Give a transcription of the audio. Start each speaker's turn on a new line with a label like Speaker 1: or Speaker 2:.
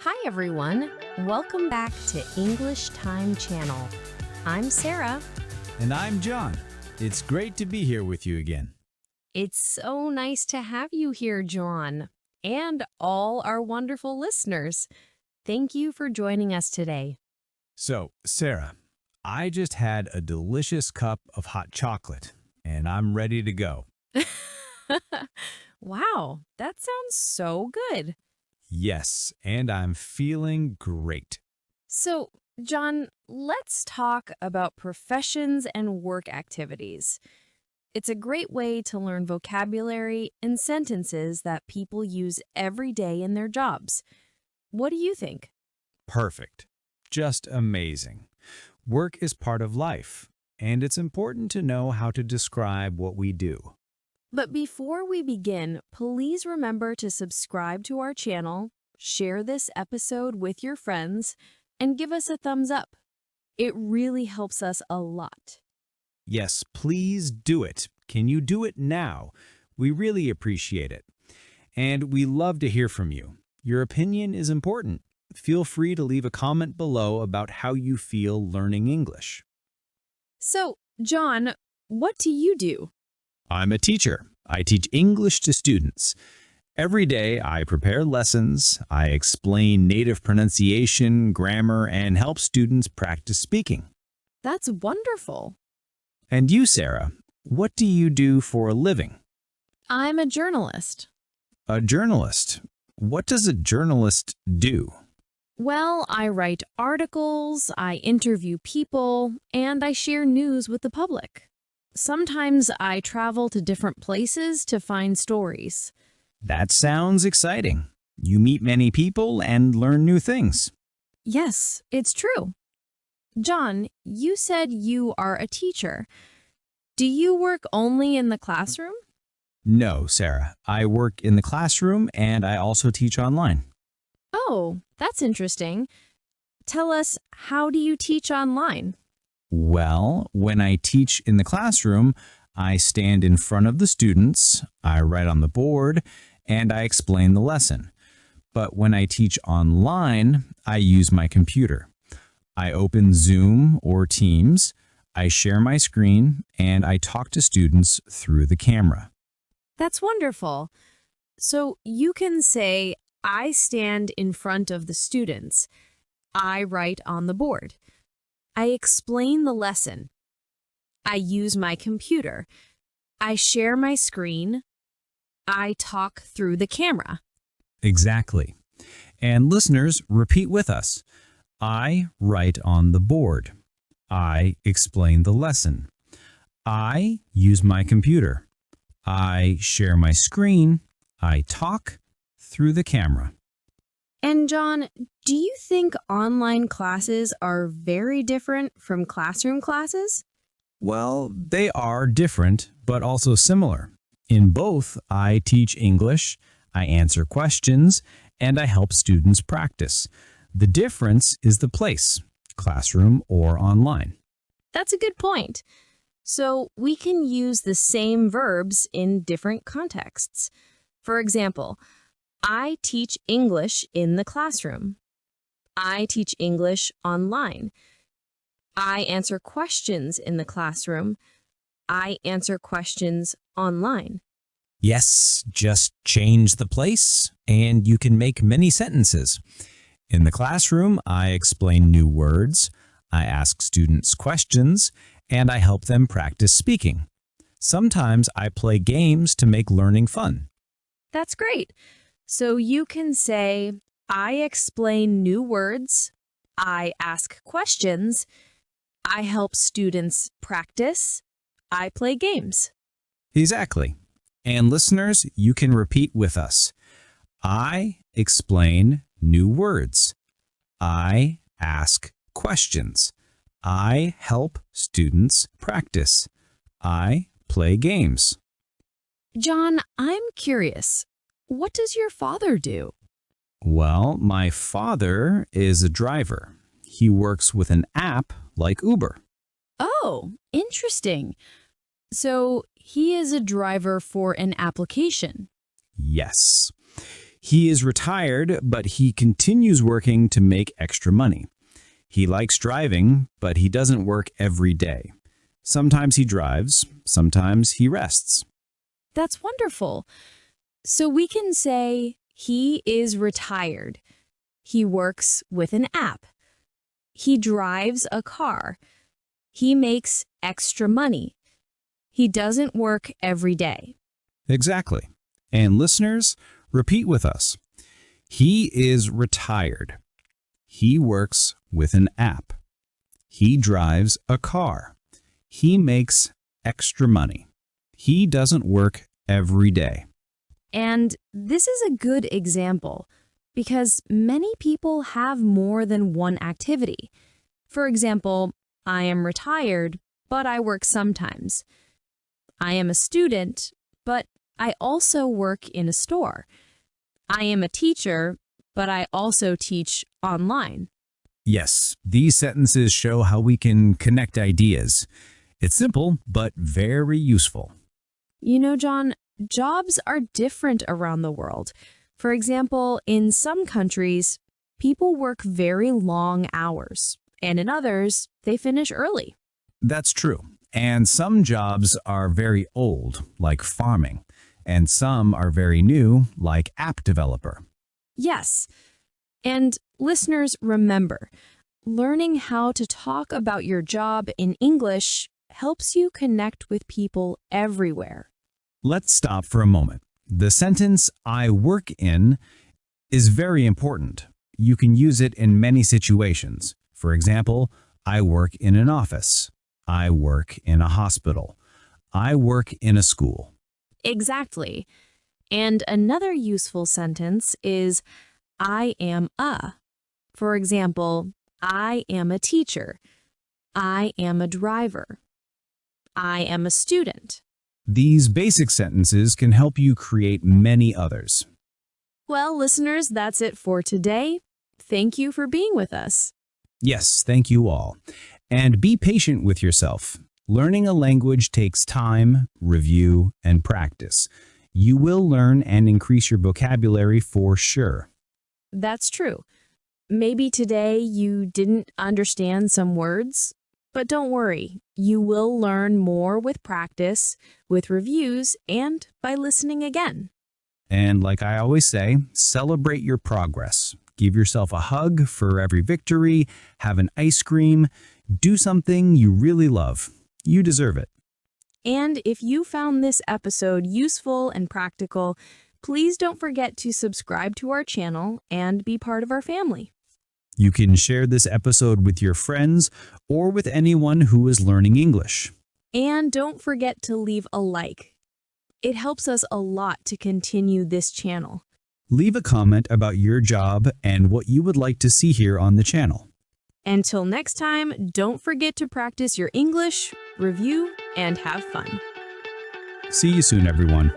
Speaker 1: Hi, everyone. Welcome back to English Time Channel. I'm Sarah.
Speaker 2: And I'm John. It's great to be here with you again.
Speaker 1: It's so nice to have you here, John, and all our wonderful listeners. Thank you for joining us today.
Speaker 2: So, Sarah, I just had a delicious cup of hot chocolate, and I'm ready to go.
Speaker 1: Wow, that sounds so good.
Speaker 2: Yes, and I'm feeling great.
Speaker 1: So, John, let's talk about professions and work activities. It's a great way to learn vocabulary and sentences that people use every day in their jobs. What do you think?
Speaker 2: Perfect. Just amazing. Work is part of life, and it's important to know how to describe what we do.
Speaker 1: But before we begin, please remember to subscribe to our channel, share this episode with your friends, and give us a thumbs up. It really helps us a lot.
Speaker 2: Yes, please do it. Can you do it now? We really appreciate it. And we love to hear from you. Your opinion is important. Feel free to leave a comment below about how you feel learning English.
Speaker 1: So, John, what do you do?
Speaker 2: I'm a teacher. I teach English to students. Every day, I prepare lessons, I explain native pronunciation, grammar, and help students practice speaking.
Speaker 1: That's wonderful.
Speaker 2: And you, Sarah, what do you do for a living?
Speaker 1: I'm a journalist.
Speaker 2: A journalist. What does a journalist do?
Speaker 1: Well, I write articles, I interview people, and I share news with the public. Sometimes I travel to different places to find stories.
Speaker 2: That sounds exciting. You meet many people and learn new things.
Speaker 1: Yes, it's true. John, you said you are a teacher. Do you work only in the classroom?
Speaker 2: No, Sarah. I work in the classroom and I also teach online.
Speaker 1: Oh, that's interesting. Tell us, how do you teach online?
Speaker 2: Well, when I teach in the classroom, I stand in front of the students, I write on the board, and I explain the lesson. But when I teach online, I use my computer. I open Zoom or Teams, I share my screen, and I talk to students through the camera.
Speaker 1: That's wonderful. So you can say, I stand in front of the students. I write on the board. I explain the lesson. I use my computer. I share my screen. I talk through the camera.
Speaker 2: Exactly. And listeners, repeat with us. I write on the board. I explain the lesson. I use my computer. I share my screen. I talk through the camera.
Speaker 1: And John, do you think online classes are very different from classroom classes?
Speaker 2: Well, they are different, but also similar. In both, I teach English, I answer questions, and I help students practice. The difference is the place, classroom or online.
Speaker 1: That's a good point. So we can use the same verbs in different contexts. For example, I teach English in the classroom. I teach English online. I answer questions in the classroom. I answer questions online.
Speaker 2: Yes, just change the place, and you can make many sentences. In the classroom, I explain new words, I ask students questions, and I help them practice speaking. Sometimes I play games to make learning fun.
Speaker 1: That's great. So you can say, I explain new words. I ask questions. I help students practice. I play games.
Speaker 2: Exactly. And listeners, you can repeat with us. I explain new words. I ask questions. I help students practice. I play games.
Speaker 1: John, I'm curious. What does your father do?
Speaker 2: Well, my father is a driver. He works with an app like Uber.
Speaker 1: Oh, interesting. So he is a driver for an application.
Speaker 2: Yes. He is retired, but he continues working to make extra money. He likes driving, but he doesn't work every day. Sometimes he drives, sometimes he rests.
Speaker 1: That's wonderful. So we can say he is retired. He works with an app. He drives a car. He makes extra money. He doesn't work every day.
Speaker 2: Exactly. And listeners, repeat with us. He is retired. He works with an app. He drives a car. He makes extra money. He doesn't work every day.
Speaker 1: And this is a good example because many people have more than one activity. For example, I am retired, but I work sometimes. I am a student, but I also work in a store. I am a teacher, but I also teach online.
Speaker 2: Yes, these sentences show how we can connect ideas. It's simple, but very useful.
Speaker 1: You know, John, jobs are different around the world. For example, in some countries, people work very long hours, and in others, they finish early.
Speaker 2: That's true. And some jobs are very old, like farming, and some are very new, like app developer.
Speaker 1: Yes. And listeners, remember, learning how to talk about your job in English helps you connect with people everywhere.
Speaker 2: Let's stop for a moment. The sentence, I work in, is very important. You can use it in many situations. For example, I work in an office. I work in a hospital. I work in a school.
Speaker 1: Exactly. And another useful sentence is, I am a. For example, I am a teacher. I am a driver. I am a student.
Speaker 2: These basic sentences can help you create many others.
Speaker 1: Well, listeners, that's it for today. Thank you for being with us.
Speaker 2: Yes, thank you all. And be patient with yourself. Learning a language takes time, review, and practice. You will learn and increase your vocabulary for sure.
Speaker 1: That's true. Maybe today you didn't understand some words, but don't worry. You will learn more with practice, with reviews, and by listening again.
Speaker 2: And like I always say, celebrate your progress. Give yourself a hug for every victory, have an ice cream, do something you really love. You deserve it.
Speaker 1: And if you found this episode useful and practical, please don't forget to subscribe to our channel and be part of our family.
Speaker 2: You can share this episode with your friends or with anyone who is learning English.
Speaker 1: And don't forget to leave a like. It helps us a lot to continue this channel.
Speaker 2: Leave a comment about your job and what you would like to see here on the channel.
Speaker 1: Until next time, don't forget to practice your English, review, and have fun.
Speaker 2: See you soon, everyone.